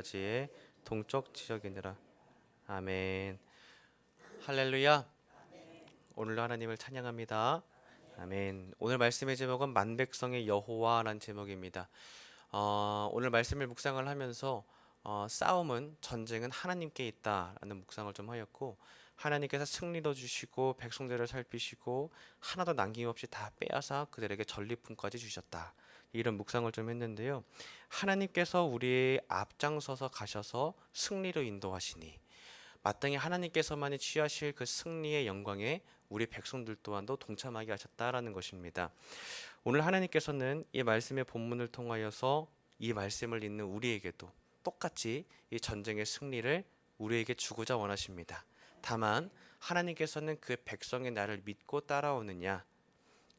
지의 동쪽 지역이니라. 아멘. 할렐루야. 오늘도 하나님을 찬양합니다. 아멘. 오늘 말씀의 제목은 만백성의 여호와라는 제목입니다. 오늘 말씀을 묵상을 하면서 싸움은 전쟁은 하나님께 있다라는 묵상을 좀 하였고, 하나님께서 승리도 주시고 백성들을 살피시고 하나도 남김없이 다 빼앗아 그들에게 전리품까지 주셨다, 이런 묵상을 좀 했는데요. 하나님께서 우리의 앞장서서 가셔서 승리로 인도하시니 마땅히 하나님께서만이 취하실 그 승리의 영광에 우리 백성들 또한도 동참하게 하셨다라는 것입니다. 오늘 하나님께서는 이 말씀의 본문을 통하여서 이 말씀을 읽는 우리에게도 똑같이 이 전쟁의 승리를 우리에게 주고자 원하십니다. 다만 하나님께서는 그 백성의 나를 믿고 따라오느냐,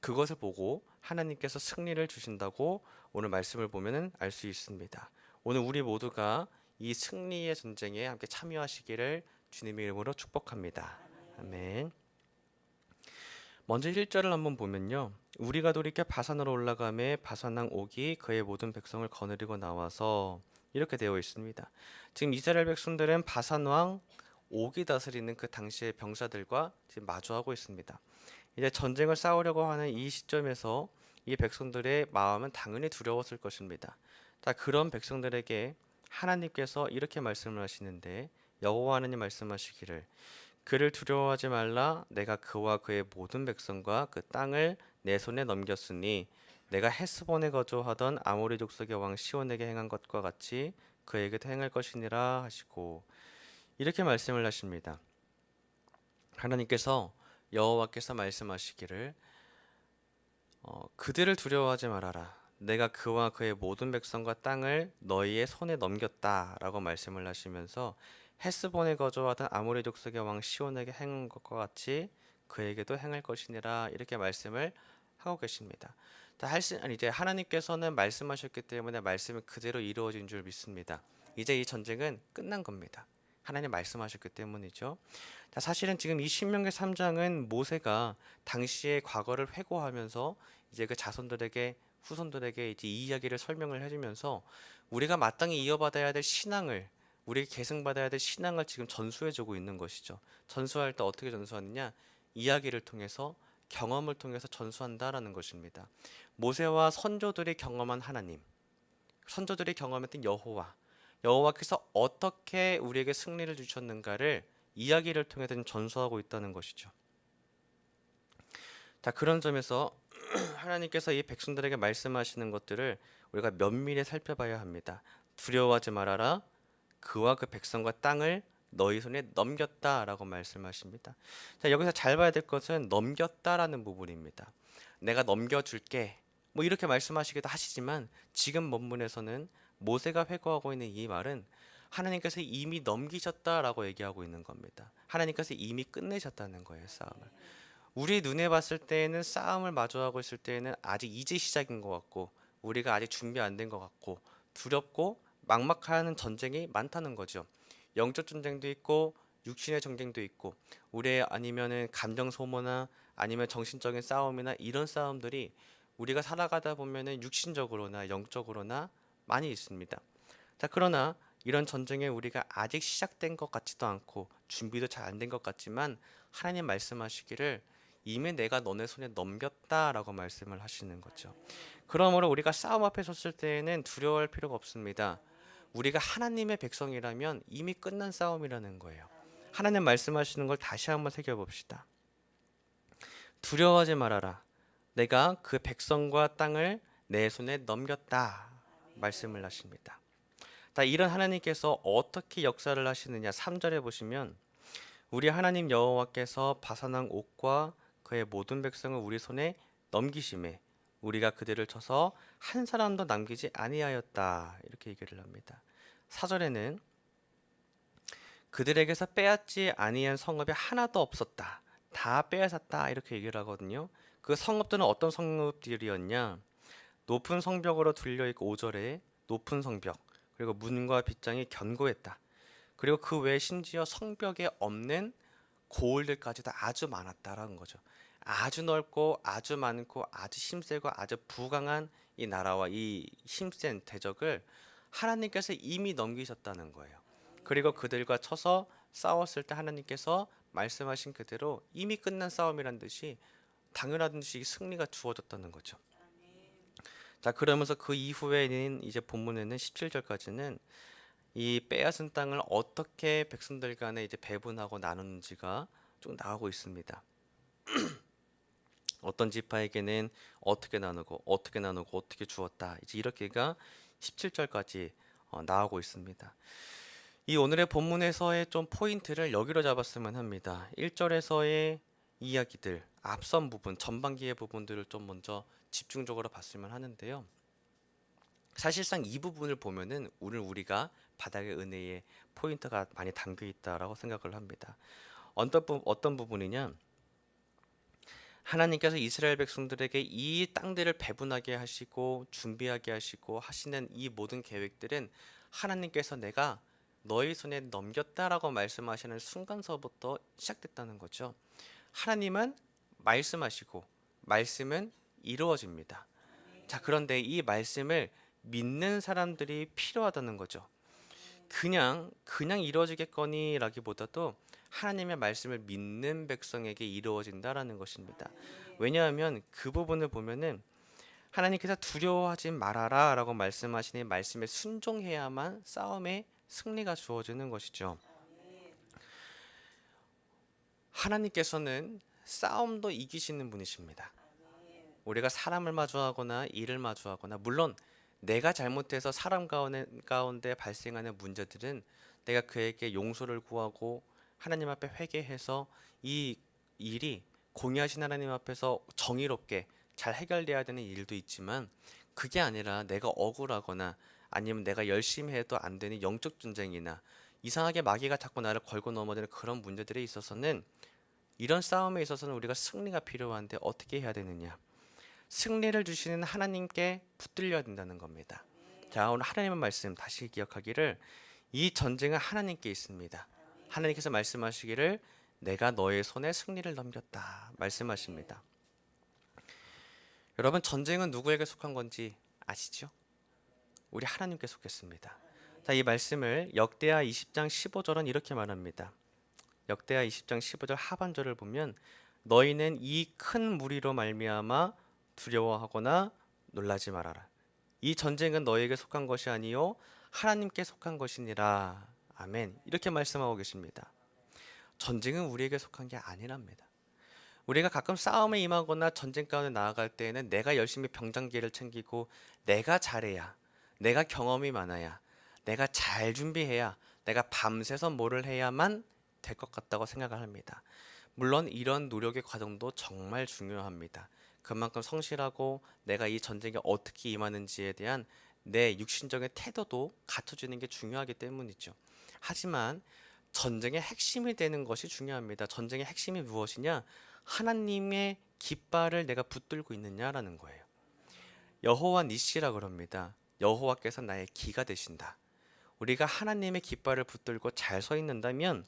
그것을 보고 하나님께서 승리를 주신다고 오늘 말씀을 보면 알 수 있습니다. 오늘 우리 모두가 이 승리의 전쟁에 함께 참여하시기를 주님의 이름으로 축복합니다. 아멘. 먼저 1절을 한번 보면요, 우리가 돌이켜 바산으로 올라가매 바산왕 옥이 그의 모든 백성을 거느리고 나와서, 이렇게 되어 있습니다. 지금 이스라엘 백성들은 바산왕 옥이 다스리는 그 당시의 병사들과 지금 마주하고 있습니다. 이제 전쟁을 싸우려고 하는 이 시점에서 이 백성들의 마음은 당연히 두려웠을 것입니다. 자, 그런 백성들에게 하나님께서 이렇게 말씀을 하시는데, 여호와 하나님 말씀하시기를 그를 두려워하지 말라. 내가 그와 그의 모든 백성과 그 땅을 내 손에 넘겼으니 내가 헤스본에 거주하던 아모리 족속의 왕 시온에게 행한 것과 같이 그에게도 행할 것이니라 하시고, 이렇게 말씀을 하십니다. 하나님께서, 여호와께서 말씀하시기를 그들을 두려워하지 말아라. 내가 그와 그의 모든 백성과 땅을 너희의 손에 넘겼다라고 말씀을 하시면서 헤스본에 거주하던 아모리 족속의 왕 시온에게 행한 것과 같이 그에게도 행할 것이니라, 이렇게 말씀을 하고 계십니다. 이제 하나님께서는 말씀하셨기 때문에 말씀이 그대로 이루어진 줄 믿습니다. 이제 이 전쟁은 끝난 겁니다. 하나님 말씀하셨기 때문이죠. 사실은 지금 이 신명기 3장은 모세가 당시의 과거를 회고하면서 이제 그 자손들에게, 후손들에게 이제 이 이야기를 설명을 해주면서 우리가 마땅히 이어받아야 될 신앙을, 우리가 계승받아야 될 신앙을 지금 전수해주고 있는 것이죠. 전수할 때 어떻게 전수하느냐? 이야기를 통해서, 경험을 통해서 전수한다라는 것입니다. 모세와 선조들이 경험한 하나님, 선조들이 경험했던 여호와께서 어떻게 우리에게 승리를 주셨는가를 이야기를 통해 전수하고 있다는 것이죠. 자, 그런 점에서 하나님께서 이 백성들에게 말씀하시는 것들을 우리가 면밀히 살펴봐야 합니다. 두려워하지 말아라. 그와 그 백성과 땅을 너희 손에 넘겼다라고 말씀하십니다. 자, 여기서 잘 봐야 될 것은 넘겼다라는 부분입니다. 내가 넘겨줄게, 뭐 이렇게 말씀하시기도 하시지만 지금 본문에서는 모세가 회고하고 있는 이 말은 하나님께서 이미 넘기셨다라고 얘기하고 있는 겁니다. 하나님께서 이미 끝내셨다는 거예요, 싸움을. 우리 눈에 봤을 때에는 싸움을 마주하고 있을 때에는 아직 이제 시작인 것 같고, 우리가 아직 준비 안 된 것 같고, 두렵고 막막한 전쟁이 많다는 거죠. 영적 전쟁도 있고 육신의 전쟁도 있고, 우리의 아니면은 감정 소모나 아니면 정신적인 싸움이나 이런 싸움들이 우리가 살아가다 보면은 육신적으로나 영적으로나 많이 있습니다. 자, 그러나 이런 전쟁에 우리가 아직 시작된 것 같지도 않고 준비도 잘 안 된 것 같지만 하나님 말씀하시기를 이미 내가 너네 손에 넘겼다라고 말씀을 하시는 거죠. 그러므로 우리가 싸움 앞에 섰을 때에는 두려워할 필요가 없습니다. 우리가 하나님의 백성이라면 이미 끝난 싸움이라는 거예요. 하나님 말씀하시는 걸 다시 한번 새겨봅시다. 두려워하지 말아라. 내가 그 백성과 땅을 내 손에 넘겼다 말씀을 하십니다. 이런 하나님께서 어떻게 역사를 하시느냐, 3절에 보시면 우리 하나님 여호와께서 바산왕 옥과 그의 모든 백성을 우리 손에 넘기심에 우리가 그들을 쳐서 한 사람도 남기지 아니하였다, 이렇게 얘기를 합니다. 4절에는 그들에게서 빼앗지 아니한 성읍이 하나도 없었다, 다 빼앗았다, 이렇게 얘기를 하거든요. 그 성읍들은 어떤 성읍들이었냐? 높은 성벽으로 둘려있고, 5절에 높은 성벽, 그리고 문과 빗장이 견고했다. 그리고 그 외에 심지어 성벽에 없는 고을들까지도 아주 많았다라는 거죠. 아주 넓고 아주 많고 아주 힘세고 아주 부강한 이 나라와 이 힘센 대적을 하나님께서 이미 넘기셨다는 거예요. 그리고 그들과 쳐서 싸웠을 때 하나님께서 말씀하신 그대로 이미 끝난 싸움이란 듯이 당연한 듯이 승리가 주어졌다는 거죠. 자, 그러면서 그 이후에는 이제 본문에는 17절까지는 이 빼앗은 땅을 어떻게 백성들 간에 이제 배분하고 나누는지가 좀 나오고 있습니다. 어떤 지파에게는 어떻게 나누고 어떻게 주었다. 이제 이렇게가 17절까지 나오고 있습니다. 이 오늘의 본문에서의 좀 포인트를 여기로 잡았으면 합니다. 1절에서의 이야기들, 앞선 부분, 전반기의 부분들을 좀 먼저 집중적으로 봤으면 하는데요. 사실상 이 부분을 보면은 오늘 우리가 바닥의 은혜의 포인트가 많이 담겨 있다라고 생각을 합니다. 어떤 부분이냐? 하나님께서 이스라엘 백성들에게 이 땅들을 배분하게 하시고 준비하게 하시고 하시는 이 모든 계획들은 하나님께서 내가 너희 손에 넘겼다라고 말씀하시는 순간서부터 시작됐다는 거죠. 하나님은 말씀하시고 말씀은 이루어집니다. 자, 그런데 이 말씀을 믿는 사람들이 필요하다는 거죠. 그냥 이루어지겠거니라기보다도 하나님의 말씀을 믿는 백성에게 이루어진다라는 것입니다. 왜냐하면 그 부분을 보면은 하나님께서 두려워하지 말아라라고 말씀하시는 말씀에 순종해야만 싸움에 승리가 주어지는 것이죠. 하나님께서는 싸움도 이기시는 분이십니다. 우리가 사람을 마주하거나 일을 마주하거나, 물론 내가 잘못해서 사람 가운데 발생하는 문제들은 내가 그에게 용서를 구하고 하나님 앞에 회개해서 이 일이 공의하신 하나님 앞에서 정의롭게 잘 해결돼야 되는 일도 있지만, 그게 아니라 내가 억울하거나 아니면 내가 열심히 해도 안 되는 영적 전쟁이나 이상하게 마귀가 자꾸 나를 걸고 넘어지는 그런 문제들에 있어서는, 이런 싸움에 있어서는 우리가 승리가 필요한데 어떻게 해야 되느냐? 승리를 주시는 하나님께 붙들려야 된다는 겁니다. 자, 오늘 하나님의 말씀 다시 기억하기를, 이 전쟁은 하나님께 있습니다. 하나님께서 말씀하시기를 내가 너의 손에 승리를 넘겼다 말씀하십니다. 여러분, 전쟁은 누구에게 속한 건지 아시죠? 우리 하나님께 속했습니다. 자, 이 말씀을 역대하 20장 15절은 이렇게 말합니다. 역대하 20장 15절 하반절을 보면 너희는 이 큰 무리로 말미암아 두려워하거나 놀라지 말아라. 이 전쟁은 너희에게 속한 것이 아니요 하나님께 속한 것이니라. 아멘. 이렇게 말씀하고 계십니다. 전쟁은 우리에게 속한 게 아니랍니다. 우리가 가끔 싸움에 임하거나 전쟁 가운데 나아갈 때에는 내가 열심히 병장기를 챙기고 내가 잘해야, 내가 경험이 많아야, 내가 잘 준비해야, 내가 밤새서 뭐를 해야만 될 것 같다고 생각을 합니다. 물론 이런 노력의 과정도 정말 중요합니다. 그만큼 성실하고 내가 이 전쟁에 어떻게 임하는지에 대한 내 육신적인 태도도 갖춰지는 게 중요하기 때문이죠. 하지만 전쟁의 핵심이 되는 것이 중요합니다. 전쟁의 핵심이 무엇이냐? 하나님의 깃발을 내가 붙들고 있느냐라는 거예요. 여호와 니시라 그럽니다. 여호와께서 나의 기가 되신다. 우리가 하나님의 깃발을 붙들고 잘 서 있는다면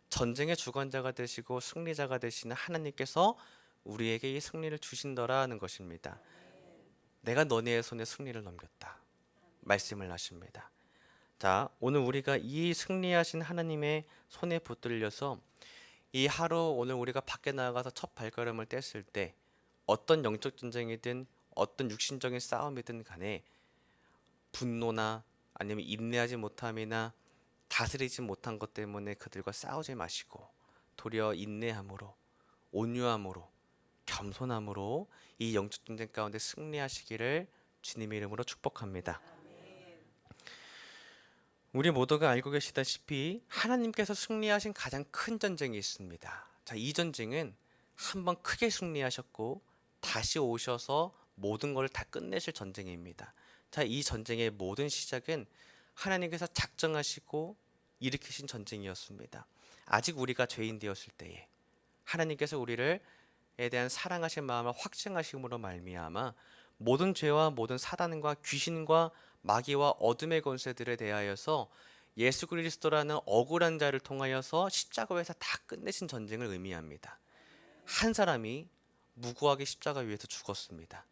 전쟁의 주관자가 되시고 승리자가 되시는 하나님께서 우리에게 이 승리를 주신다라는 것입니다. 내가 너네의 손에 승리를 넘겼다 말씀을 하십니다. 자, 오늘 우리가 이 승리하신 하나님의 손에 붙들려서 이 하루, 오늘 우리가 밖에 나가서 첫 발걸음을 뗐을 때 어떤 영적 전쟁이든 어떤 육신적인 싸움이든 간에 분노나 아니면 인내하지 못함이나 다스리지 못한 것 때문에 그들과 싸우지 마시고 도리어 인내함으로, 온유함으로, 겸손함으로 이 영적 전쟁 가운데 승리하시기를 주님의 이름으로 축복합니다. 우리 모두가 알고 계시다시피 하나님께서 승리하신 가장 큰 전쟁이 있습니다. 자, 이 전쟁은 한번 크게 승리하셨고 다시 오셔서 모든 걸 다 끝내실 전쟁입니다. 자, 이 전쟁의 모든 시작은 하나님께서 작정하시고 일으키신 전쟁이었습니다. 아직 우리가 죄인 되었을 때에 하나님께서 우리를 에 대한 사랑하신 마음을 확증하심으로 말미암아 모든 죄와 모든 사단과 귀신과 마귀와 어둠의 권세들에 대하여서 예수 그리스도라는 억울한 자를 통하여서 십자가에서 다 끝내신 전쟁을 의미합니다. 한 사람이 무고하게 십자가 위에서 죽었습니다.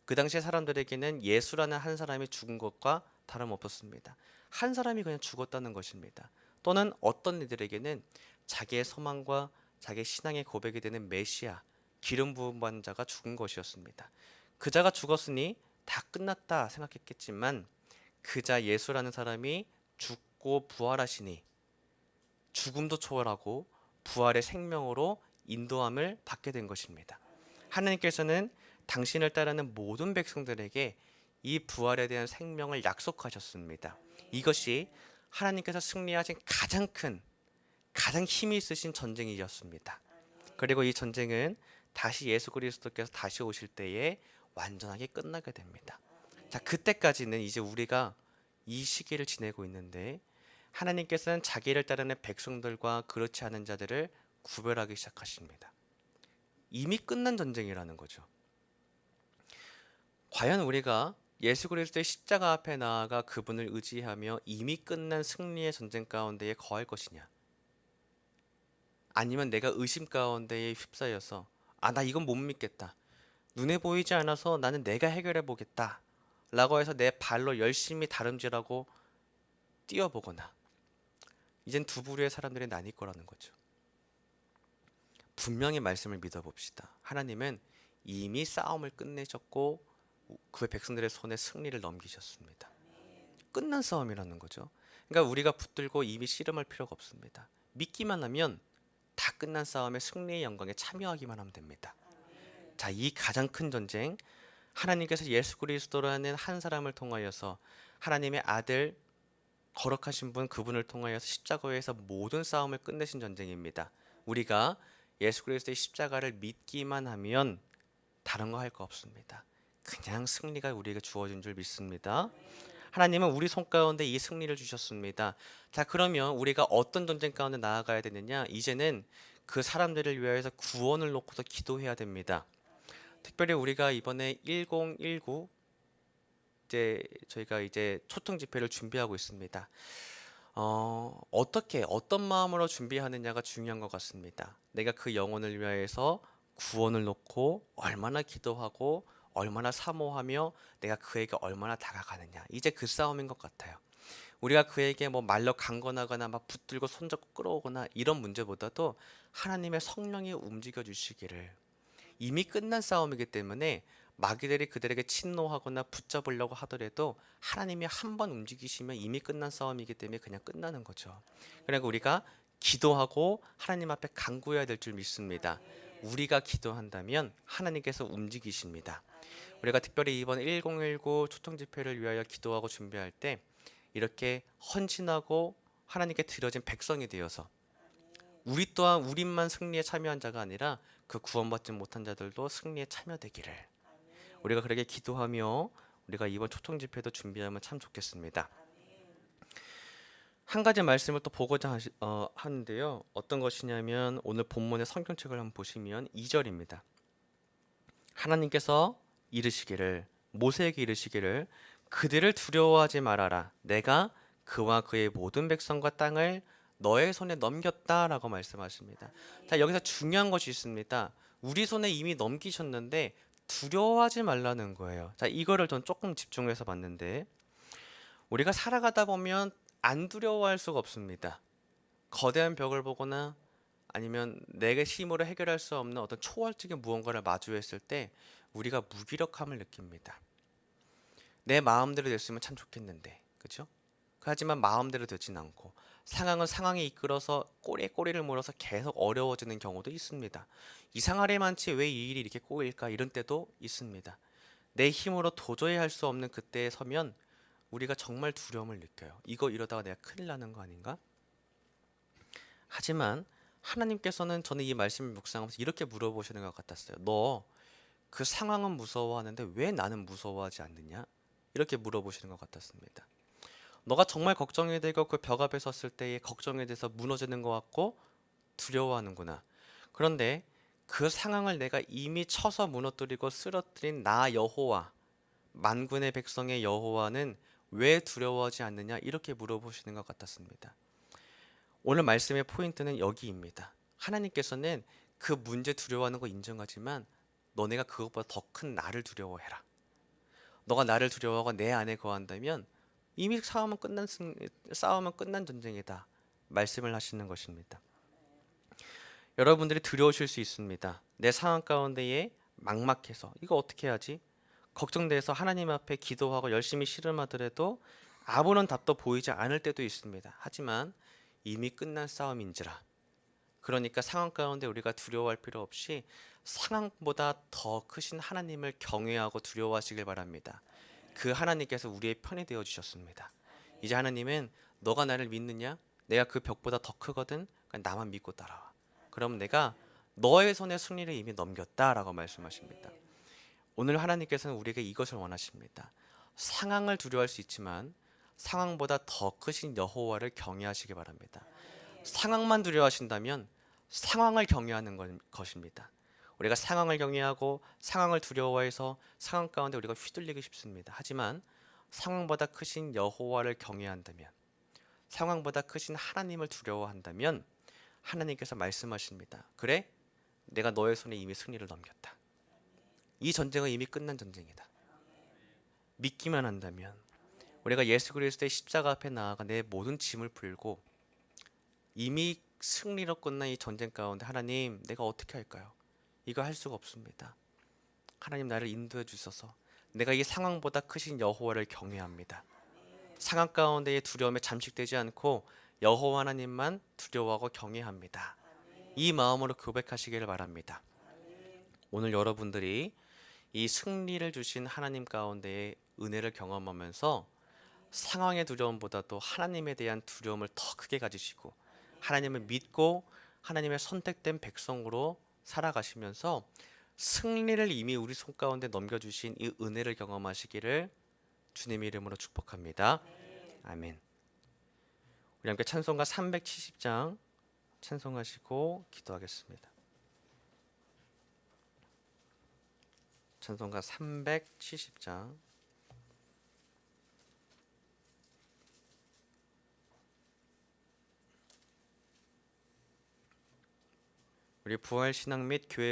그 당시에 사람들에게는 예수라는 한 사람이 죽은 것과 다름없었습니다. 한 사람이 그냥 죽었다는 것입니다. 또는 어떤 이들에게는 자기의 소망과 자기의 신앙의 고백이 되는 메시아, 기름 부음 받은 자가 죽은 것이었습니다. 그 자가 죽었으니 다 끝났다 생각했겠지만 그 자 예수라는 사람이 죽고 부활하시니 죽음도 초월하고 부활의 생명으로 인도함을 받게 된 것입니다. 하나님께서는 당신을 따르는 모든 백성들에게 이 부활에 대한 생명을 약속하셨습니다. 이것이 하나님께서 승리하신 가장 큰, 가장 힘이 있으신 전쟁이었습니다. 그리고 이 전쟁은 다시 예수 그리스도께서 다시 오실 때에 완전하게 끝나게 됩니다. 자, 그때까지는 이제 우리가 이 시기를 지내고 있는데 하나님께서는 자기를 따르는 백성들과 그렇지 않은 자들을 구별하기 시작하십니다. 이미 끝난 전쟁이라는 거죠. 과연 우리가 예수 그리스도의 십자가 앞에 나아가 그분을 의지하며 이미 끝난 승리의 전쟁 가운데에 거할 것이냐? 아니면 내가 의심 가운데에 휩싸여서 나 이건 못 믿겠다. 눈에 보이지 않아서 나는 내가 해결해 보겠다. 라고 해서 내 발로 열심히 다름질하고 뛰어보거나 이젠 두 부류의 사람들이 나뉠 거라는 거죠. 분명히 말씀을 믿어봅시다. 하나님은 이미 싸움을 끝내셨고 그 백성들의 손에 승리를 넘기셨습니다. 끝난 싸움이라는 거죠. 그러니까 우리가 붙들고 이미 씨름할 필요가 없습니다. 믿기만 하면 다 끝난 싸움의 승리의 영광에 참여하기만 하면 됩니다. 자, 이 가장 큰 전쟁, 하나님께서 예수 그리스도라는 한 사람을 통하여서 하나님의 아들 거룩하신 분 그분을 통하여서 십자가에서 모든 싸움을 끝내신 전쟁입니다. 우리가 예수 그리스도의 십자가를 믿기만 하면 다른 거 할 거 없습니다. 그냥 승리가 우리에게 주어진 줄 믿습니다. 하나님은 우리 손 가운데 이 승리를 주셨습니다. 자, 그러면 우리가 어떤 전쟁 가운데 나아가야 되느냐? 이제는 그 사람들을 위하여서 구원을 놓고서 기도해야 됩니다. 특별히 우리가 이번에 1019 저희가 이제 초청 집회를 준비하고 있습니다. 어떻게 어떤 마음으로 준비하느냐가 중요한 것 같습니다. 내가 그 영혼을 위하여서 구원을 놓고 얼마나 기도하고 얼마나 사모하며 내가 그에게 얼마나 다가가느냐, 이제 그 싸움인 것 같아요. 우리가 그에게 뭐 말로 강권하거나 막 붙들고 손잡고 끌어오거나 이런 문제보다도 하나님의 성령이 움직여 주시기를, 이미 끝난 싸움이기 때문에 마귀들이 그들에게 침노하거나 붙잡으려고 하더라도 하나님이 한 번 움직이시면 이미 끝난 싸움이기 때문에 그냥 끝나는 거죠. 그러니까 우리가 기도하고 하나님 앞에 간구해야 될 줄 믿습니다. 우리가 기도한다면 하나님께서 움직이십니다. 우리가 특별히 이번 1019 초청 집회를 위하여 기도하고 준비할 때 이렇게 헌신하고 하나님께 드려진 백성이 되어서 우리 또한 우리만 승리에 참여한 자가 아니라 그 구원받지 못한 자들도 승리에 참여되기를 우리가 그렇게 기도하며 우리가 이번 초청 집회도 준비하면 참 좋겠습니다. 한 가지 말씀을 또 보고자 하는데요. 어떤 것이냐면 오늘 본문의 성경책을 한번 보시면 2절입니다. 하나님께서 이르시기를, 모세에게 이르시기를, 그들을 두려워하지 말아라. 내가 그와 그의 모든 백성과 땅을 너의 손에 넘겼다라고 말씀하십니다. 자, 여기서 중요한 것이 있습니다. 우리 손에 이미 넘기셨는데 두려워하지 말라는 거예요. 자, 이거를 전 조금 집중해서 봤는데 우리가 살아가다 보면 안 두려워할 수가 없습니다. 거대한 벽을 보거나 아니면 내 힘으로 해결할 수 없는 어떤 초월적인 무언가를 마주했을 때 우리가 무기력함을 느낍니다. 내 마음대로 됐으면 참 좋겠는데, 그렇죠? 하지만 마음대로 되진 않고 상황은 상황에 이끌어서 꼬리에 꼬리를 물어서 계속 어려워지는 경우도 있습니다. 이상하리 많지 왜 이 일이 이렇게 꼬일까, 이런 때도 있습니다. 내 힘으로 도저히 할 수 없는 그때에 서면 우리가 정말 두려움을 느껴요. 이거 이러다가 내가 큰일 나는 거 아닌가? 하지만 하나님께서는 저는 이 말씀을 묵상하면서 이렇게 물어보시는 것 같았어요. 너 그 상황은 무서워하는데 왜 나는 무서워하지 않느냐? 이렇게 물어보시는 것 같았습니다. 너가 정말 걱정이 되고 그 벽 앞에 섰을 때의 걱정에 대해서 무너지는 것 같고 두려워하는구나. 그런데 그 상황을 내가 이미 쳐서 무너뜨리고 쓰러뜨린 나 여호와, 만군의 백성의 여호와는 왜 두려워하지 않느냐? 이렇게 물어보시는 것 같았습니다. 오늘 말씀의 포인트는 여기입니다. 하나님께서는 그 문제 두려워하는 거 인정하지만 너네가 그것보다 더 큰 나를 두려워해라. 너가 나를 두려워하고 내 안에 거한다면 이미 싸움은 끝난 전쟁이다 말씀을 하시는 것입니다. 여러분들이 두려우실 수 있습니다. 내 상황 가운데에 막막해서 이거 어떻게 하지? 걱정돼서 하나님 앞에 기도하고 열심히 씨름하더라도 아무런 답도 보이지 않을 때도 있습니다. 하지만 이미 끝난 싸움인지라. 그러니까 상황 가운데 우리가 두려워할 필요 없이 상황보다 더 크신 하나님을 경외하고 두려워하시길 바랍니다. 그 하나님께서 우리의 편이 되어 주셨습니다. 이제 하나님은 너가 나를 믿느냐? 내가 그 벽보다 더 크거든. 그러니까 나만 믿고 따라와. 그럼 내가 너의 손에 승리를 이미 넘겼다라고 말씀하십니다. 오늘 하나님께서는 우리에게 이것을 원하십니다. 상황을 두려워할 수 있지만 상황보다 더 크신 여호와를 경외하시기 바랍니다. 상황만 두려워하신다면 상황을 경외하는 것입니다. 우리가 상황을 경외하고 상황을 두려워해서 상황 가운데 우리가 휘둘리기 쉽습니다. 하지만 상황보다 크신 여호와를 경외한다면, 상황보다 크신 하나님을 두려워한다면 하나님께서 말씀하십니다. 그래? 내가 너의 손에 이미 승리를 넘겼다. 이 전쟁은 이미 끝난 전쟁이다. 믿기만 한다면 우리가 예수 그리스도의 십자가 앞에 나아가 내 모든 짐을 풀고 이미 승리로 끝난 이 전쟁 가운데 하나님 내가 어떻게 할까요? 이거 할 수가 없습니다. 하나님 나를 인도해 주셔서 내가 이 상황보다 크신 여호와를 경외합니다. 상황 가운데의 두려움에 잠식되지 않고 여호와 하나님만 두려워하고 경외합니다. 이 마음으로 고백하시기를 바랍니다. 오늘 여러분들이 이 승리를 주신 하나님 가운데의 은혜를 경험하면서 상황의 두려움보다도 하나님에 대한 두려움을 더 크게 가지시고 하나님을 믿고 하나님의 선택된 백성으로 살아가시면서 승리를 이미 우리 손 가운데 넘겨주신 이 은혜를 경험하시기를 주님의 이름으로 축복합니다. 아멘. 우리 함께 찬송가 370장 찬송하시고 기도하겠습니다. 찬송가 370장 우리 부활신앙 및 교회